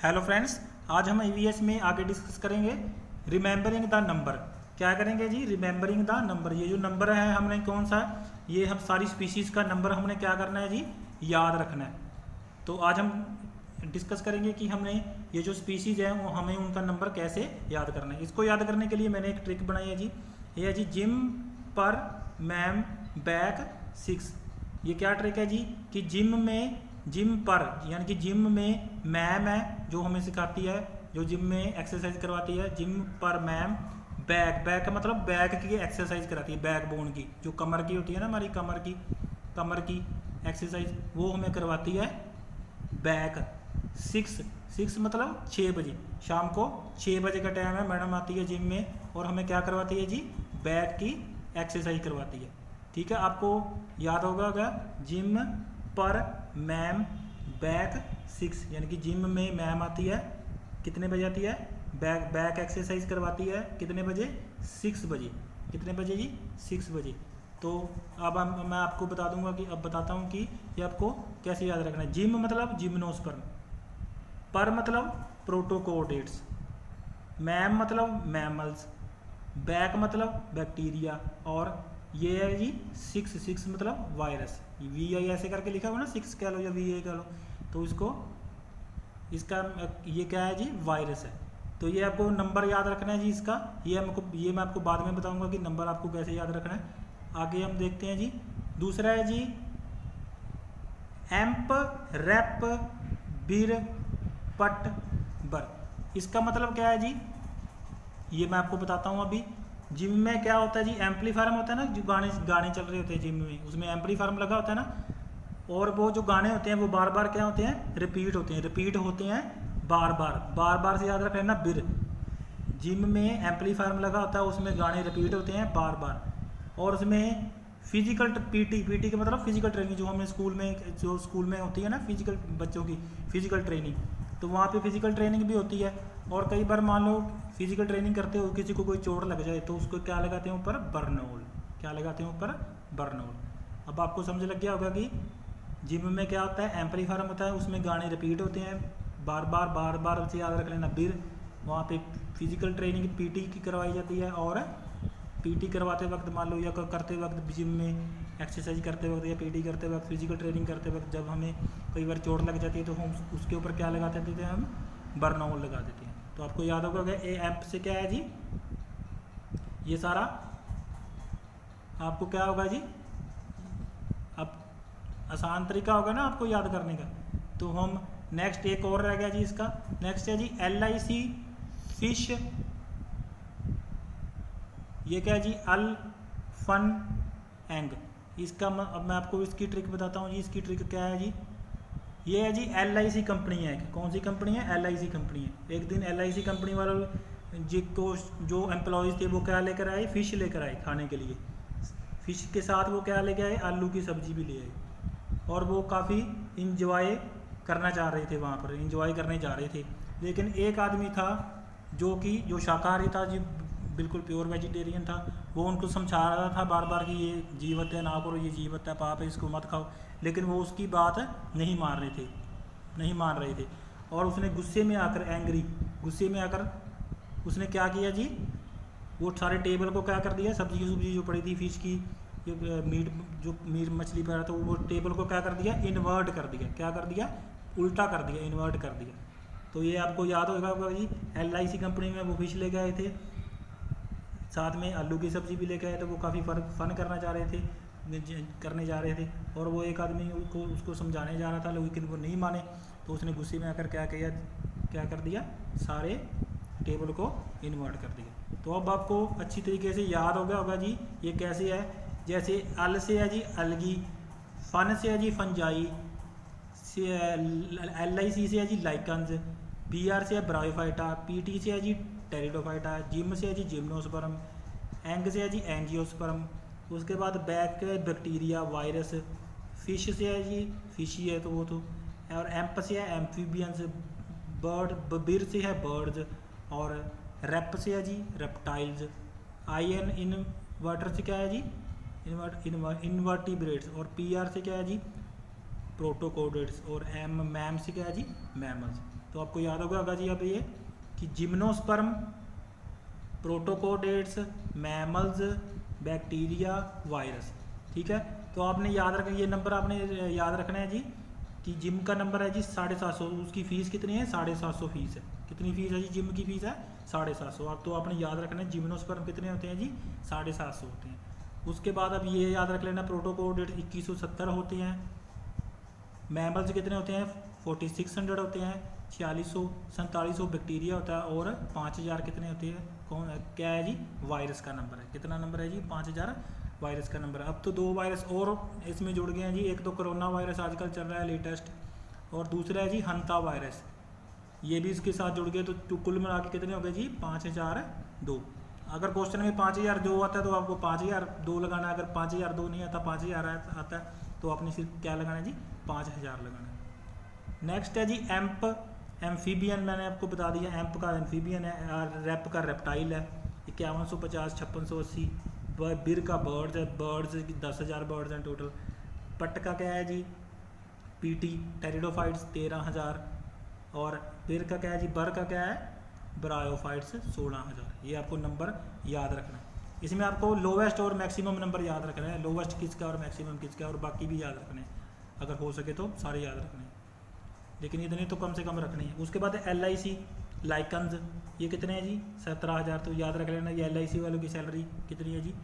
Hello friends, आज हम EVS में आगे डिस्कस करेंगे रिमेंबरिंग द नंबर। क्या करेंगे जी? Remembering the number. ये जो नंबर है हमने कौन सा, ये हम सारी स्पीशीज़ का नंबर हमने क्या करना है जी? याद रखना है। तो आज हम डिस्कस करेंगे कि हमने ये जो स्पीशीज़ है वो हमें उनका नंबर कैसे याद करना है। इसको याद करने के लिए मैंने एक ट्रिक बनाई है जी। ये है जी जिम पर मैम बैक 6। ये क्या ट्रिक है जी कि जिम पर यानी कि जिम में मैम है जो हमें सिखाती है, जो जिम में एक्सरसाइज करवाती है। जिम पर मैम बैक का मतलब बैक की एक्सरसाइज कराती है, बैक बोन की, जो कमर की होती है ना, हमारी कमर की एक्सरसाइज वो हमें करवाती है बैक 6 मतलब 6 बजे। शाम को 6 बजे का टाइम है, मैडम आती है जिम में और हमें क्या करवाती है जी? बैक की एक्सरसाइज करवाती है। ठीक है, आपको याद होगा जिम पर मैम बैक 6, यानी कि जिम में मैम आती है, कितने बजे आती है? बैक एक्सरसाइज करवाती है कितने बजे? 6 बजे। कितने बजे जी? 6 बजे। तो अब मैं आपको बता दूंगा कि अब बताता हूँ कि ये आपको कैसे याद रखना है। जिम मतलब जिम्नोस्पर्म, पर मतलब प्रोटोकोडेट्स, मैम मतलब मैमल्स, बैक मतलब बैक्टीरिया, और ये है जी 6 मतलब वायरस। वी आई ऐसे करके लिखा हुआ ना, 6 कह लो या वी आई कह लो, तो इसका ये क्या है जी? वायरस है। तो ये आपको नंबर याद रखना है जी इसका। ये मैं आपको बाद में बताऊंगा कि नंबर आपको कैसे याद रखना है। आगे हम देखते हैं जी। दूसरा है जी एम्प रैप बिर पट बर। इसका मतलब क्या है जी? ये मैं आपको बताता हूँ अभी। जिम में क्या होता है जी? एम्पलीफार्म होता है ना, जो गाने चल रहे होते हैं जिम में, उसमें एम्पलीफार्म लगा होता है ना, और वो जो गाने होते हैं वो बार बार क्या होते हैं? रिपीट होते हैं बार बार से याद रख लेना। बिर, जिम में एम्पलीफार्म लगा होता है, उसमें गाने रिपीट होते हैं बार बार, और उसमें फिजिकल पीटी का मतलब फिजिकल ट्रेनिंग, जो हमें स्कूल में होती है ना, फिजिकल बच्चों की फिजिकल ट्रेनिंग, तो वहाँ पे फिजिकल ट्रेनिंग भी होती है। और कई बार मान लो फिजिकल ट्रेनिंग करते हो, किसी को कोई चोट लग जाए तो उसको क्या लगाते हैं ऊपर? बर्नोल। क्या लगाते हैं ऊपर? बर्नोल। अब आपको समझ लग गया होगा कि जिम में क्या होता है? एम्पलीफार्म होता है, उसमें गाने रिपीट होते हैं बार बार से याद रख लेना। बिर, वहाँ पे फिजिकल ट्रेनिंग पीटी की करवाई जाती है, और पीटी करवाते वक्त मान लो या करते वक्त जिम में एक्सरसाइज करते वक्त या पीटी करते वक्त, फिजिकल ट्रेनिंग करते वक्त जब हमें कई बार चोट लग जाती है तो हम उसके ऊपर क्या लगा देते हैं? हम बर्नोल लगा देते हैं। तो आपको याद होगा कि ए एम्प से क्या है जी? ये सारा आपको क्या होगा जी? अब आसान तरीका होगा ना आपको याद करने का। तो हम नेक्स्ट एक और रह गया जी इसका। नेक्स्ट है जी LIC फिश। ये क्या है जी? अल फन एंग। इसका अब मैं आपको इसकी ट्रिक बताता हूँ जी। इसकी ट्रिक क्या है जी? ये है जी LIC कंपनी है। कौन सी कंपनी है? LIC कंपनी है। एक दिन LIC कंपनी वालों जिसको जो एम्प्लॉयज़ थे वो क्या लेकर आए? फिश लेकर आए खाने के लिए। फिश के साथ वो क्या लेके आए? आलू की सब्जी भी ले आए, और वो काफ़ी इंजॉय करना चाह रहे थे, वहाँ पर इंजॉय करने जा रहे थे। लेकिन एक आदमी था जो शाकाहारी था जी, बिल्कुल प्योर वेजिटेरियन था। वो उनको समझा रहा था बार बार कि ये जीव हत्या ना करो, ये जीव हत्या पाप है, इसको मत खाओ। लेकिन वो उसकी बात नहीं मान रहे थे। और उसने गुस्से में आकर उसने क्या किया जी? वो सारे टेबल को क्या कर दिया? सब्जी जो पड़ी थी फिश की, मीट मछली पड़ा था, वो टेबल को क्या कर दिया? इन्वर्ट कर दिया। क्या कर दिया? उल्टा कर दिया, इन्वर्ट कर दिया। तो ये आपको याद होगा जी, LIC कंपनी में वो फिश लेके आए थे, साथ में आलू की सब्ज़ी भी लेके आए थे। वो काफ़ी फन करने जा रहे थे, और वो एक आदमी उसको समझाने जा रहा था, लेकिन वो नहीं माने। तो उसने गुस्से में आकर क्या कर दिया? सारे टेबल को इन्वर्ट कर दिया। तो अब आपको अच्छी तरीके से याद होगा जी ये कैसे है। जैसे अल से है जी अलगी, फन से है जी फंजाई, LIC से है जी लाइकन्स, BR से है ब्रायोफाइटा, PT से है जी टेरिडोफाइटा, जिम से है जी जिम्नोस्पर्म, एंग से है जी एंजियोस्पर्म, उसके बाद बैक बैक्टीरिया वायरस, फिश से है जी फिशी है तो वो तो, और एम्प से है एम्फीबियंस, बिर से है बर्ड्स, और रेप से है जी रेप्टाइल्स, IN इन्वर्टर से क्या है जी? इन्वर्टिब्रेट्स, और PR से क्या है जी? प्रोटोकोडेट्स, और मैम से क्या है जी? मैमल्स। तो आपको याद होगा जी अब ये कि जिम्नोस्पर्म, प्रोटोकोडेट्स, मैमल्स, बैक्टीरिया, वायरस। ठीक है, तो आपने याद रखना, ये नंबर आपने याद रखना है जी कि जिम का नंबर है जी 750, उसकी फ़ीस कितनी है 750 फीस है। कितनी फ़ीस है जी जिम की फ़ीस है 750। आप तो आपने याद रखना है जिम्नोस्पर्म कितने होते हैं जी 750 होते हैं। उसके बाद अब ये याद रख लेना प्रोटोकोडेट 2170 होते हैं। मैमल्स कितने होते हैं 4600 होते हैं। 4700 बैक्टीरिया होता है और 5000 कितने होते हैं, कौन क्या है जी वायरस का नंबर है। कितना नंबर है जी 5000 वायरस का नंबर है। अब तो 2 वायरस और इसमें जुड़ गए हैं जी, एक तो कोरोना वायरस आजकल चल रहा है लेटेस्ट, और दूसरा है जी हंता वायरस, ये भी इसके साथ जुड़ गए। तो कुल मिला के कितने हो गए जी 5002। अगर क्वेश्चन में 5002 आता है तो आपको 5002 लगाना है, अगर 5002 नहीं आता 5000 आता है तो आपने सिर्फ क्या लगाना है जी 5000 लगाना है। नेक्स्ट है जी एम्प, एम्फीबियन मैंने आपको बता दिया, एम्प का एम्फीबियन है, रेप का रेप्टाइल है 5150, 5680। बिर का बर्ड्स है, बर्ड्स 10,000 बर्ड्स हैं टोटल। पट का क्या है जी पीटी टेरिडोफाइट्स 13,000, और बिर का क्या है जी बर का क्या है ब्रायोफाइट्स 16,000। ये आपको नंबर याद रखना है। इसमें आपको लोवेस्ट और मैक्सिमम नंबर याद रखना है, लोवेस्ट किसका और मैक्सिमम किसका, और बाकी भी याद रखने हैं, अगर हो सके तो सारे याद रखने हैं, लेकिन इतने तो कम से कम रखने हैं। उसके बाद LIC लाइकन्स, ये कितने हैं जी 17,000। तो याद रख लेना ये LIC वालों की सैलरी कितनी है जी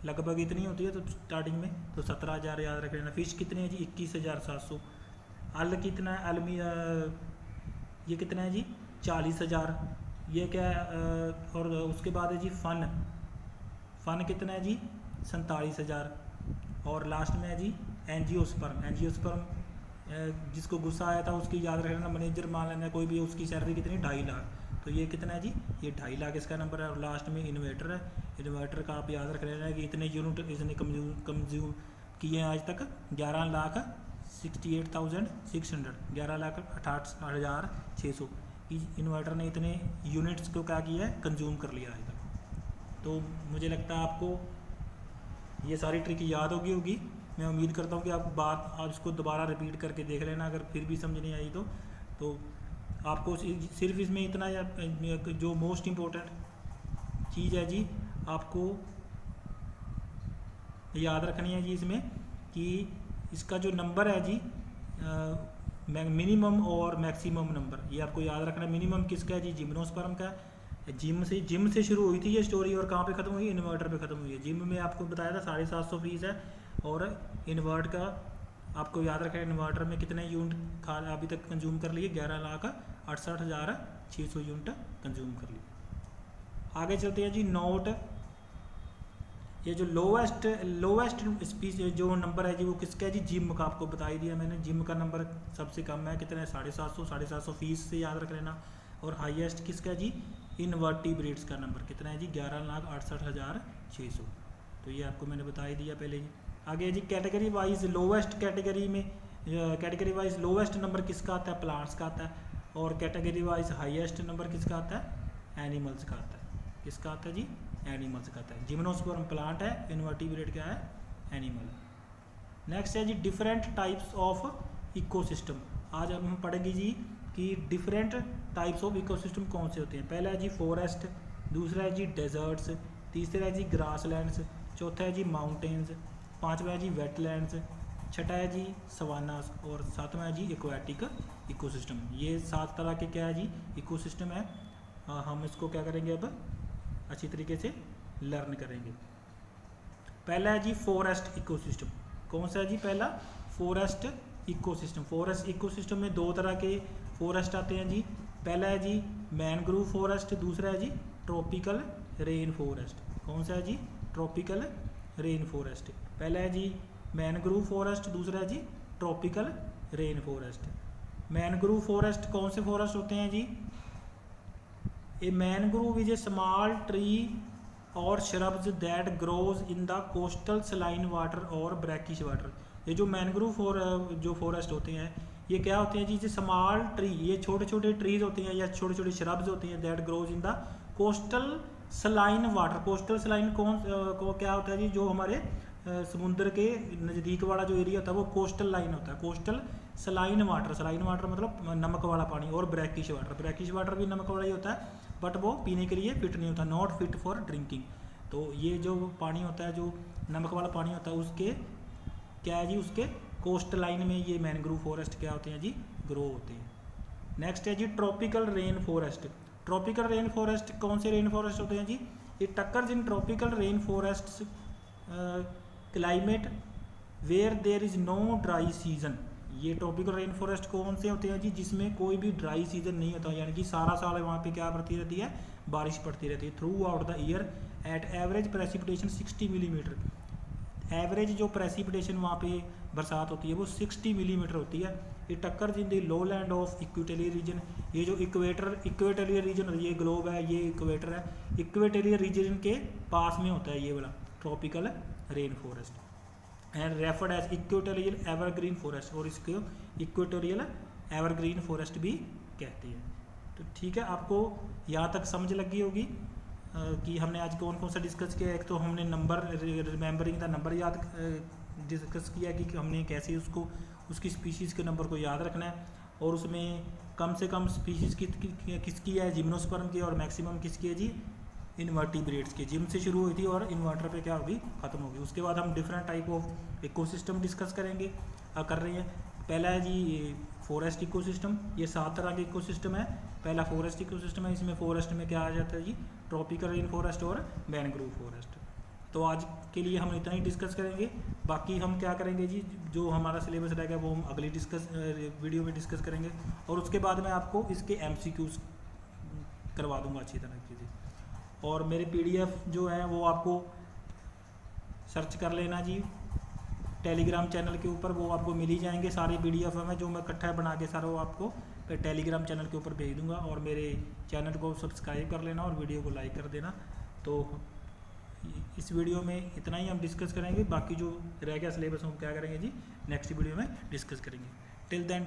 लगभग इतनी होती है तो स्टार्टिंग में, तो 17,000 याद रख लेना। फिश कितनी है जी 21,700। अल कितना है अलमी, ये कितना है जी 40,000। ये क्या है और उसके बाद है जी फन, फन कितना है जी 47,000। और लास्ट में है जी एंजियोस्पर्म, एंजियोस्पर्म जिसको गुस्सा आया था उसकी याद रख लेना, मैनेजर मान लेना कोई भी, उसकी सैलरी कितनी 2.5 लाख। तो ये कितना है जी ये 2.5 लाख इसका नंबर है। और लास्ट में इन्वर्टर है, इन्वर्टर का आप याद रख लेना कि इतने यूनिट इसने कंज्यूम किए हैं आज तक 11,68,600, 11,68,600 इन्वर्टर ने इतने यूनिट्स को क्या किया है कंज्यूम कर लिया आज तक। तो मुझे लगता है आपको ये सारी ट्रिक याद होगी। मैं उम्मीद करता हूँ कि आप बात आप इसको दोबारा रिपीट करके देख लेना, अगर फिर भी समझ नहीं आई तो आपको सिर्फ इसमें इतना जो मोस्ट इम्पोर्टेंट चीज़ है जी आपको याद रखनी है जी इसमें कि इसका जो नंबर है जी मिनिमम और मैक्सिमम नंबर, ये आपको याद रखना है। मिनिमम किसका है जी जिम्नोस्पर्म का, जिम से शुरू हुई थी ये स्टोरी और कहाँ पे ख़त्म हुई इन्वर्टर पे ख़त्म हुई है। जिम में आपको बताया था 750 फीस है, और इन्वर्ट का आपको याद रखना है इन्वर्टर में कितने यूनिट अभी तक कंज्यूम कर लिए 11,68,600 यूनिट कंज्यूम कर लिए। आगे चलते हैं जी नोट, ये जो लोवेस्ट स्पीसीज जो नंबर है जी वो किसका है जी जिम का, आपको बता ही दिया मैंने। जिम का नंबर सबसे कम है कितना है 750 फीस से याद रख लेना। और हाईएस्ट किसका है जी इनवर्टिब्रेट्स का नंबर कितना है जी 11,68,600। तो ये आपको मैंने बता ही दिया पहले ही। आगे जी category wise lowest, category wise lowest number किसका आता है प्लांट्स का आता है, और कैटेगरी वाइज हाईएस्ट नंबर किसका आता है एनिमल्स का आता है। किसका आता है जी एनिमल्स का आता है। जिम्नोस्पर्म प्लांट है, इनवर्टिब्रेट क्या है एनिमल। नेक्स्ट है जी डिफरेंट टाइप्स ऑफ इकोसिस्टम। आज हम पढ़ेंगे जी कि डिफरेंट टाइप्स ऑफ इकोसिस्टम कौन से होते हैं। पहला है जी फॉरेस्ट, दूसरा है जी डेजर्ट्स, तीसरा है जी ग्रासलैंड्स, चौथा है जी माउंटेन्स, पांचवा है जी वेटलैंड्स, छठा है जी सवानास, और सातवां है जी एक्वाटिक इकोसिस्टम। ये 7 तरह के क्या है जी इकोसिस्टम है। हम इसको क्या करेंगे अब अच्छी तरीके से लर्न करेंगे। पहला है जी फॉरेस्ट इकोसिस्टम। कौन सा है जी पहला फॉरेस्ट इकोसिस्टम। फॉरेस्ट इकोसिस्टम में 2 तरह के फॉरेस्ट आते हैं जी। पहला है जी मैनग्रोव फॉरेस्ट, दूसरा है जी ट्रॉपिकल रेन फॉरेस्ट। कौन सा है जी ट्रॉपिकल रेन फॉरेस्ट। पहला है जी मैनग्रोव फॉरेस्ट, दूसरा है जी tropical rain forest. Mangrove forest कौन से फॉरेस्ट होते हैं जी, a mangrove is a small tree और shrubs that grows in the coastal saline water और ब्रैकिश वाटर। ये जो मैनग्रोव जो फॉरेस्ट होते हैं ये क्या होते हैं जी, जैसे स्मॉल ट्री, ये छोटे छोटे ट्रीज होते हैं या छोटे छोटे श्रब्स होते हैं that grows in the coastal saline water. Coastal saline क्या होता है जी, जो हमारे समुद्र के नज़दीक वाला जो एरिया होता है वो कोस्टल लाइन होता है, कोस्टल सलाइन वाटर मतलब नमक वाला पानी, और ब्रैकिश वाटर भी नमक वाला ही होता है, बट वो पीने के लिए फिट नहीं होता, नॉट फिट फॉर ड्रिंकिंग। तो ये जो पानी होता है, जो नमक वाला पानी होता है, उसके क्या है जी, उसके कोस्ट लाइन में ये मैनग्रोव फॉरेस्ट क्या होते हैं जी, ग्रो होते हैं। नेक्स्ट है जी tropical rain forest. Tropical rain forest कौन से रेन फॉरेस्ट होते हैं जी, it occurs in tropical rain forest climate where there is no dry season. ये ट्रॉपिकल रेन फॉरेस्ट कौन से होते हैं जी, जिसमें कोई भी ड्राई सीजन नहीं होता, यानी कि सारा साल वहाँ पे क्या पड़ती रहती है, बारिश पड़ती रहती है throughout the year at average precipitation 60 millimetre. Average जो प्रेसिपिटेशन वहाँ पे बरसात होती है वो 60 मिलीमीटर होती है। It occurs in the low land of equatorial region. ये जो इक्वेटोरियल रीजन, ये ग्लोब है, ये इक्वेटर है, इक्वेटोरियल रीजन के पास में होता है ये वाला tropical rain forest, and referred as equatorial evergreen forest, और इसको इक्वेटोरियल एवरग्रीन फॉरेस्ट भी कहते हैं। तो ठीक है, आपको यहाँ तक समझ लगी होगी कि हमने आज कौन कौन सा डिस्कस किया। एक तो हमने नंबर, रिमेंबरिंग द नंबर याद डिस्कस किया कि हमने कैसे उसकी स्पीशीज़ के नंबर को याद रखना है, और उसमें कम से कम स्पीशीज़ किसकी है, जिम्नोस्पर्म की, और मैक्सिमम किसकी है जी, इन्वर्टिब्रेट्स की। जिम से शुरू हुई थी और इन्वर्टर पे क्या होगी, ख़त्म होगी। उसके बाद हम different type of ecosystem discuss करेंगे, कर रहे हैं। पहला है जी फॉरेस्ट इकोसिस्टम, ये 7 तरह के इकोसिस्टम है। पहला फॉरेस्ट इकोसिस्टम है, इसमें फॉरेस्ट में क्या आ जाता है जी, ट्रॉपिकल रेन फॉरेस्ट और मैनग्रोव फॉरेस्ट। तो आज के लिए हम इतना ही डिस्कस करेंगे, बाकी हम क्या करेंगे जी, जो हमारा सिलेबस रहेगा वो हम अगली वीडियो में डिस्कस करेंगे, और उसके बाद मैं आपको इसके MCQs करवा दूंगा अच्छी तरह से। और मेरे PDF जो है वो आपको सर्च कर लेना जी टेलीग्राम चैनल के ऊपर, वो आपको मिल ही जाएंगे सारे PDF में, जो मैं इकट्ठा बना के सारा वो आपको टेलीग्राम चैनल के ऊपर भेज दूंगा। और मेरे चैनल को सब्सक्राइब कर लेना और वीडियो को लाइक कर देना। तो इस वीडियो में इतना ही हम डिस्कस करेंगे, बाकी जो रह गया सिलेबस हम क्या करेंगे जी, नेक्स्ट वीडियो में डिस्कस करेंगे। Till then